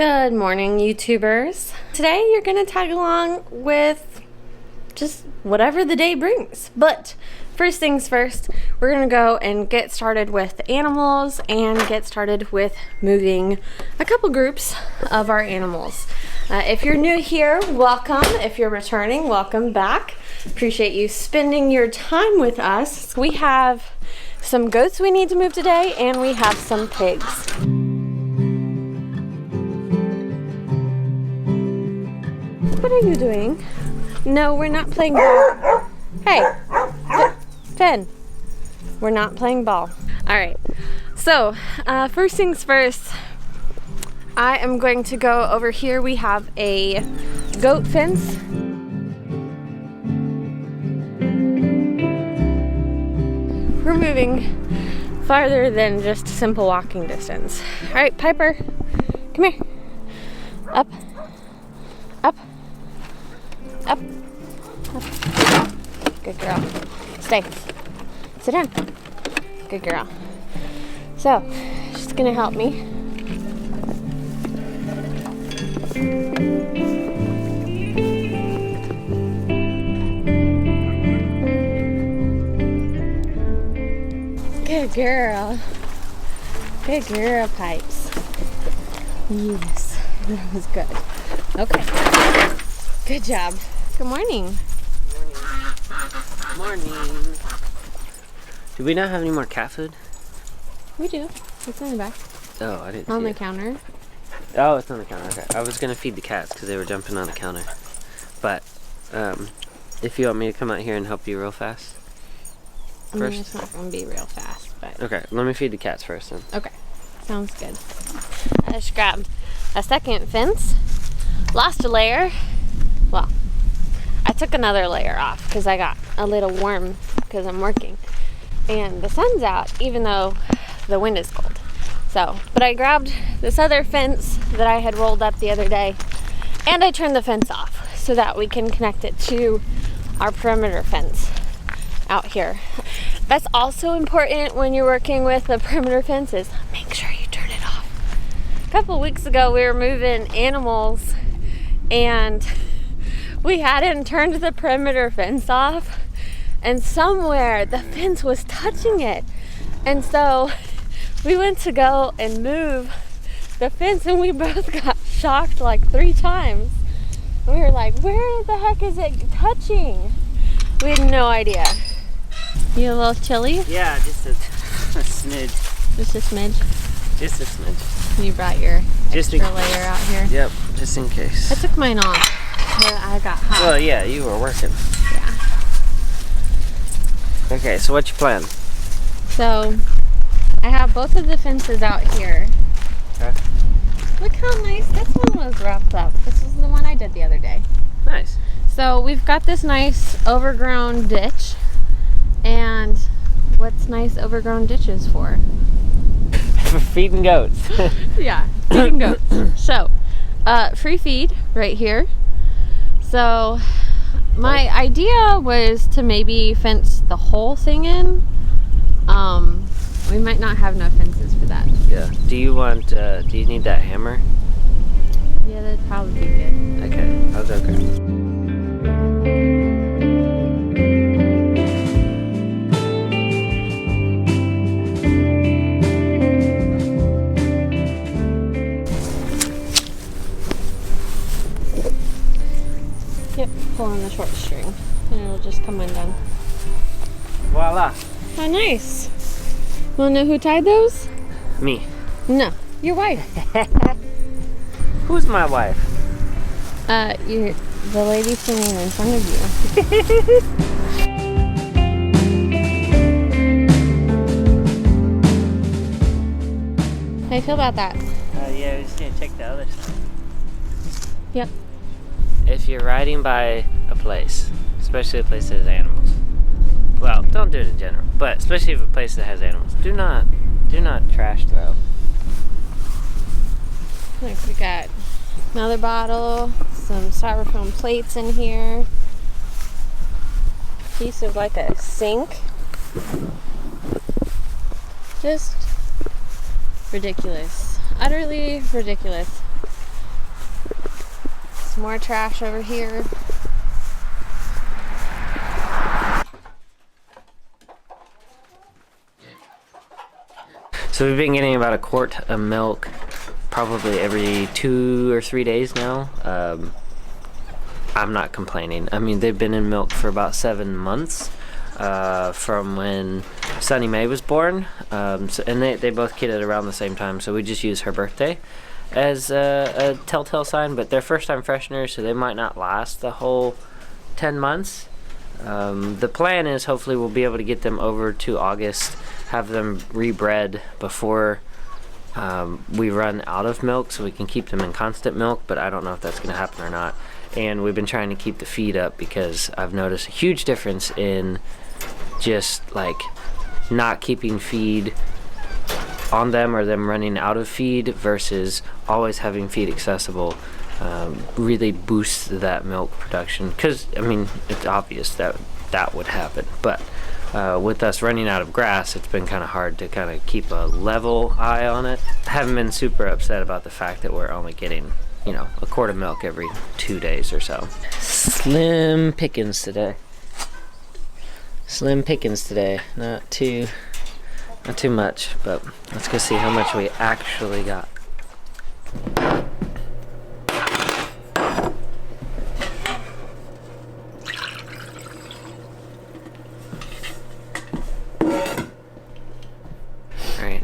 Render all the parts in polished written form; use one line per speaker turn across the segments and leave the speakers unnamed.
Good morning, YouTubers. Today you're gonna tag along with just whatever the day brings. But first things first, we're gonna go and get started with the animals and get started with moving a couple groups of our animals. If you're new here, welcome. If you're returning, welcome back. Appreciate you spending your time with us. We have some goats we need to move today, and we have some pigs. What are you doing? No, we're not playing ball. Hey, Finn, we're not playing ball. All right, so first things first, I am going to go over here. We have a goat fence. We're moving farther than just simple walking distance. All right, Piper, come here. Up, up, up, up. Good girl. Stay. Sit down. Good girl. So, she's gonna help me. Good girl. Good girl, Pipes. Yes, that was good. Okay. Good job. Good morning.
Morning. Do we not have any more cat food?
We do. It's in the back.
Oh, I didn't see
On the
it.
counter.
Oh, it's on the counter. Okay. I was gonna feed the cats because they were jumping on the counter. But if you want me to come out here and help you real fast
I mean,
first.
it's not going to be real fast, but...
Okay, let me feed the cats first then.
Okay. Sounds good. I just grabbed a second fence. Lost a layer. Well, I took another layer off because I got a little warm because I'm working. And the sun's out, even though the wind is cold. So, but I grabbed this other fence that I had rolled up the other day, and I turned the fence off so that we can connect it to our perimeter fence out here. That's also important when you're working with a perimeter fence, is make sure you turn it off. A couple weeks ago we were moving animals and we hadn't turned the perimeter fence off, and somewhere the fence was touching it, and so we went to go and move the fence and we both got shocked like 3 times. We were like, where the heck is it touching? We had no idea. You a little chilly?
Yeah, just a smidge.
Just a smidge?
Just a smidge.
You brought your
Just
extra layer out here?
Yep, just in case.
I took mine off. I got hot.
Well, yeah, you were working.
Yeah.
Okay, so what's your plan?
So, I have both of the fences out here.
Okay.
Look how nice this one was wrapped up. This was the one I did the other day.
Nice.
So, we've got this nice overgrown ditch. And what's nice overgrown ditches for?
For feeding goats.
Yeah, feeding goats. So, free feed right here. So, my idea was to maybe fence the whole thing in. We might not have enough fences for that.
Yeah. Do you need that hammer?
Yeah, that'd probably be good.
Okay, that's okay.
Yep, pull on the short string and it'll just come undone.
Voila.
Oh, nice. Wanna know who tied those?
Me.
No, your wife.
Who's my wife?
You're the lady sitting in front of you. How do you feel about that?
Yeah, we're just gonna check the other side.
Yep.
If you're riding by a place, especially a place that has animals, well, don't do it in general, but especially if a place that has animals, do not trash throw.
Look, we got another bottle, some styrofoam plates in here, piece of like a sink. Just ridiculous. Utterly ridiculous. Some more trash over here.
So we've been getting about a quart of milk probably every 2 or 3 days now. I'm not complaining. I mean, they've been in milk for about 7 months from when Sunny May was born. And they both kidded around the same time, so we just use her birthday as a telltale sign. But they're first-time fresheners, so they might not last the whole 10 months. The plan is hopefully we'll be able to get them over to August, have them rebred before we run out of milk, so we can keep them in constant milk, but I don't know if that's going to happen or not. And we've been trying to keep the feed up because I've noticed a huge difference in just like not keeping feed on them or them running out of feed versus always having feed accessible. Really boosts that milk production, because I mean it's obvious that that would happen, but with us running out of grass, it's been kind of hard to kind of keep a level eye on it. I haven't been super upset about the fact that we're only getting, you know, a quart of milk every 2 days or so. Slim pickings today. Slim pickings today. Not too much, but let's go see how much we actually got.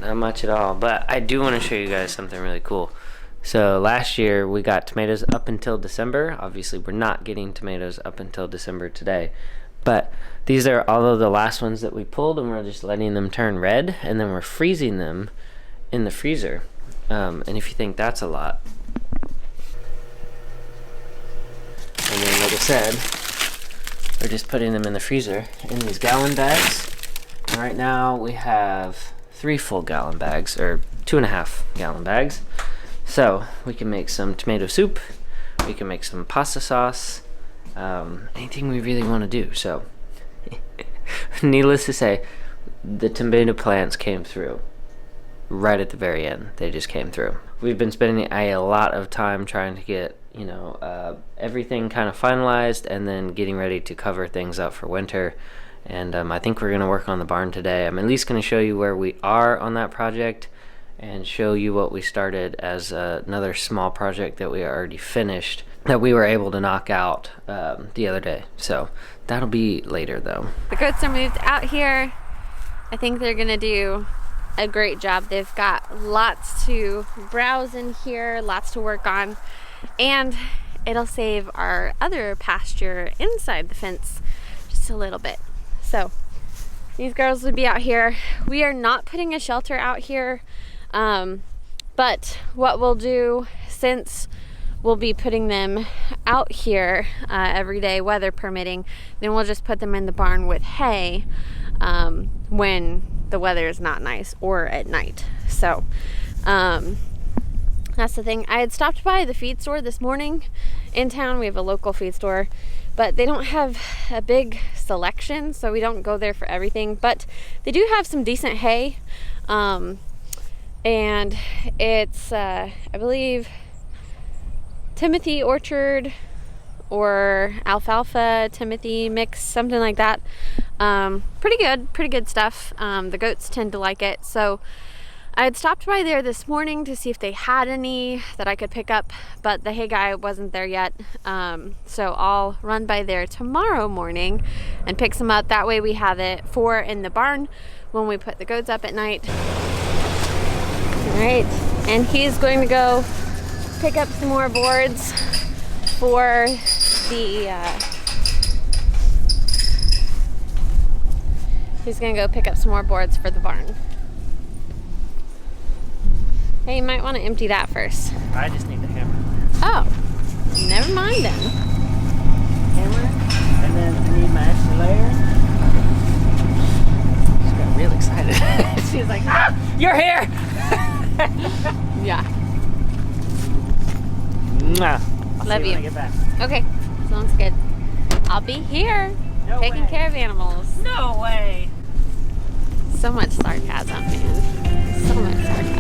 Not much at all, but I do want to show you guys something really cool. So last year we got tomatoes up until December. Obviously we're not getting tomatoes up until December today, but these are all of the last ones that we pulled, and we're just letting them turn red, and then we're freezing them in the freezer. And if you think that's a lot, and then like I said, we're just putting them in the freezer in these gallon bags. And right now we have 3 full gallon bags, or 2.5 gallon bags. So we can make some tomato soup, we can make some pasta sauce, anything we really want to do. So needless to say, the tomato plants came through right at the very end. They just came through. We've been spending a lot of time trying to get, you know, everything kind of finalized, and then getting ready to cover things up for winter. And I think we're going to work on the barn today. I'm at least going to show you where we are on that project and show you what we started as another small project that we already finished that we were able to knock out the other day. So that'll be later though.
The goats are moved out here. I think they're going to do a great job. They've got lots to browse in here, lots to work on, and it'll save our other pasture inside the fence just a little bit. So these girls would be out here. We are not putting a shelter out here, but what we'll do, since we'll be putting them out here every day, weather permitting, then we'll just put them in the barn with hay when the weather is not nice or at night. So that's the thing. I had stopped by the feed store this morning in town. We have a local feed store, but they don't have a big selection, so we don't go there for everything. But they do have some decent hay, and it's I believe Timothy Orchard or alfalfa Timothy mix, something like that. Pretty good stuff. The goats tend to like it, so I had stopped by there this morning to see if they had any that I could pick up, but the hay guy wasn't there yet. So I'll run by there tomorrow morning and pick some up. That way we have it for in the barn when we put the goats up at night. All right, and he's going to go pick up some more boards for the, he's gonna go pick up some more boards for the barn. Hey, you might want to empty that first.
I just need the hammer.
Oh, never mind then.
Hammer, and then I need my extra layer. She got real excited. She's like, ah, you're here!
Yeah.
Mwah. I'll
Love
see
you.
when I get back.
Okay, sounds good. I'll be here,
No
taking
way.
care of animals.
No way!
So much sarcasm, man. So much sarcasm.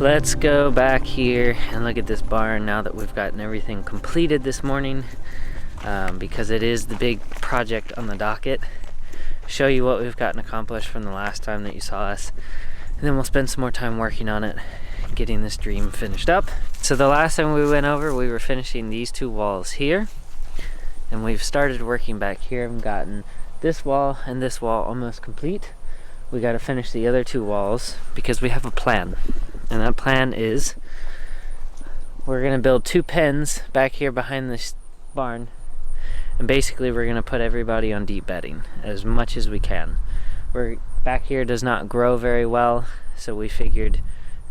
Let's go back here and look at this barn now that we've gotten everything completed this morning, because it is the big project on the docket. Show you what we've gotten accomplished from the last time that you saw us, and then we'll spend some more time working on it, getting this dream finished up. So the last time we went over, we were finishing these two walls here, and we've started working back here and gotten this wall and this wall almost complete. We got to finish the other two walls because we have a plan, and that plan is we're gonna build 2 pens back here behind this barn, and basically we're gonna put everybody on deep bedding as much as we can. We're back here does not grow very well, so we figured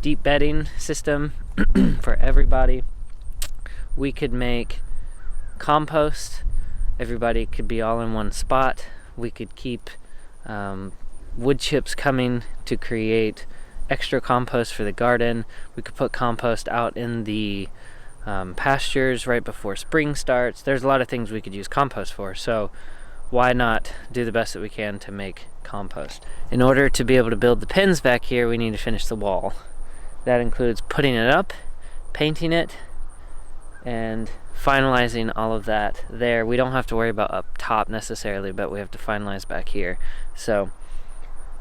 deep bedding system for everybody. We could make compost, everybody could be all in one spot. We could keep wood chips coming to create extra compost for the garden. We could put compost out in the pastures right before spring starts. There's a lot of things we could use compost for, so why not do the best that we can to make compost? In order to be able to build the pens back here, we need to finish the wall. That includes putting it up, painting it, and finalizing all of that there. We don't have to worry about up top necessarily, but we have to finalize back here. So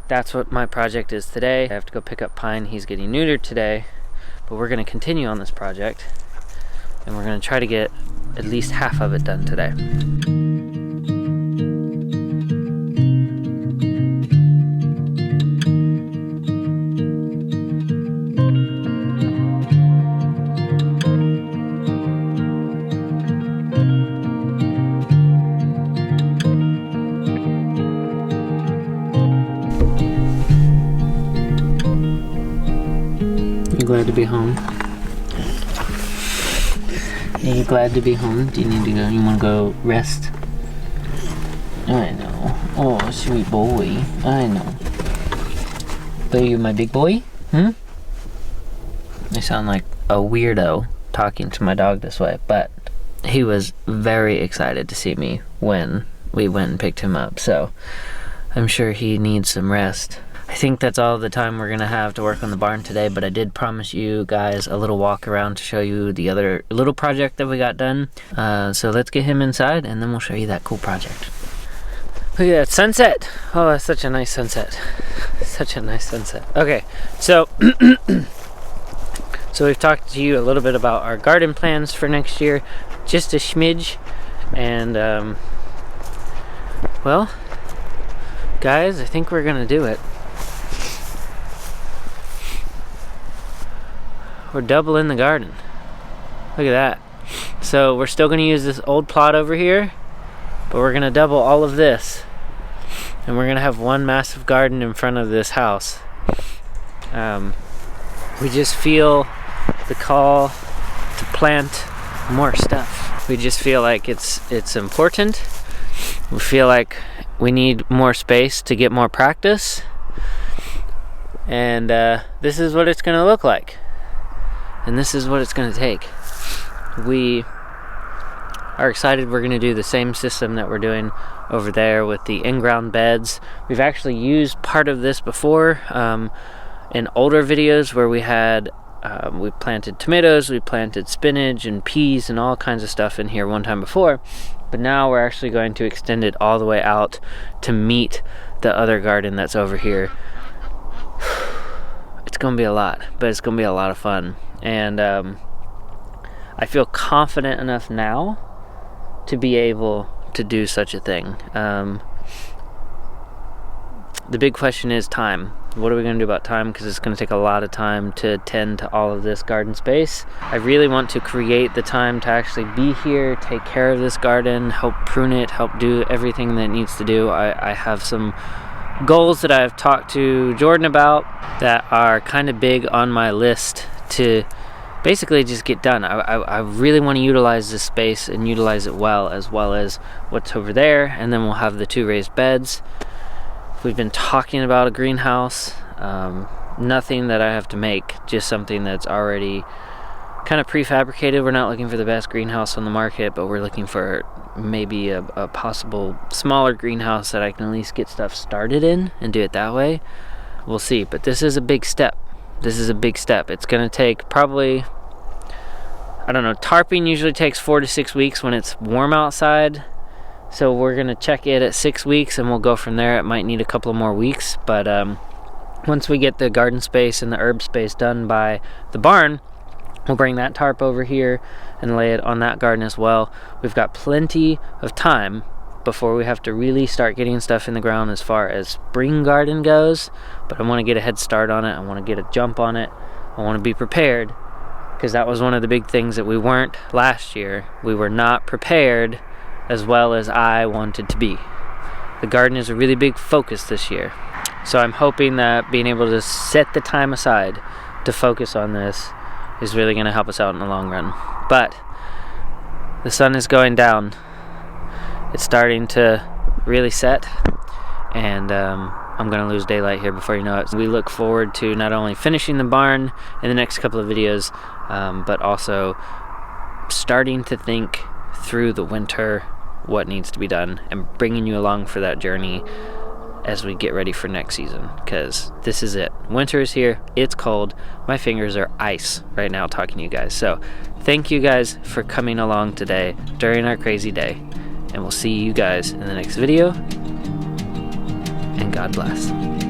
that's what my project is today. I have to go pick up Pine. He's getting neutered today, but we're going to continue on this project, and we're going to try to get at least half of it done today. Glad to be home. Are you glad to be home? Do you need to go? You want to go rest? I know. Oh, sweet boy. I know. Are you my big boy? I sound like a weirdo talking to my dog this way, but he was very excited to see me when we went and picked him up, so I'm sure he needs some rest. I think that's all the time we're gonna have to work on the barn today, but I did promise you guys a little walk around to show you the other little project that we got done. So let's get him inside and then we'll show you that cool project. Look at that sunset. Oh, that's such a nice sunset. Such a nice sunset. Okay, so so we've talked to you a little bit about our garden plans for next year, just a smidge, and well, guys, I think we're gonna do it. We're doubling the garden. Look at that. So we're still going to use this old plot over here, but we're going to double all of this, and we're going to have one massive garden in front of this house. We just feel the call to plant more stuff. We just feel like it's important. We feel like we need more space to get more practice, and this is what it's going to look like. And this is what it's going to take. We are excited we're going to do the same system that we're doing over there with the in-ground beds. We've actually used part of this before in older videos where we had we planted tomatoes, we planted spinach and peas and all kinds of stuff in here one time before. But now we're actually going to extend it all the way out to meet the other garden that's over here. It's going to be a lot, but it's going to be a lot of fun. And I feel confident enough now to be able to do such a thing. The big question is time. What are we going to do about time? Because it's going to take a lot of time to tend to all of this garden space. I really want to create the time to actually be here, take care of this garden, help prune it, help do everything that it needs to do. I have some goals that I've talked to Jordan about that are kind of big on my list to basically just get done. I really want to utilize this space and utilize it well as what's over there, and then we'll have the 2 raised beds. We've been talking about a greenhouse, nothing that I have to make, just something that's already kind of prefabricated. We're not looking for the best greenhouse on the market, but we're looking for maybe a possible smaller greenhouse that I can at least get stuff started in and do it that way. We'll see, but this is a big step. this is a big step. It's gonna take probably, I don't know, tarping usually takes 4 to 6 weeks when it's warm outside. So we're gonna check it at 6 weeks and we'll go from there. It might need a couple more weeks, but once we get the garden space and the herb space done by the barn, we'll bring that tarp over here and lay it on that garden as well. We've got plenty of time before we have to really start getting stuff in the ground as far as spring garden goes, but I want to get a head start on it. I want to get a jump on it. I want to be prepared, because that was one of the big things that we weren't last year. We were not prepared as well as I wanted to be. The garden is a really big focus this year, so I'm hoping that being able to set the time aside to focus on this is really going to help us out in the long run. But the sun is going down. It's starting to really set, and I'm going to lose daylight here before you know it. We look forward to not only finishing the barn in the next couple of videos, but also starting to think through the winter, what needs to be done, and bringing you along for that journey as we get ready for next season, because this is it. Winter is here. It's cold. My fingers are ice right now talking to you guys. So thank you guys for coming along today during our crazy day, and we'll see you guys in the next video, and God bless.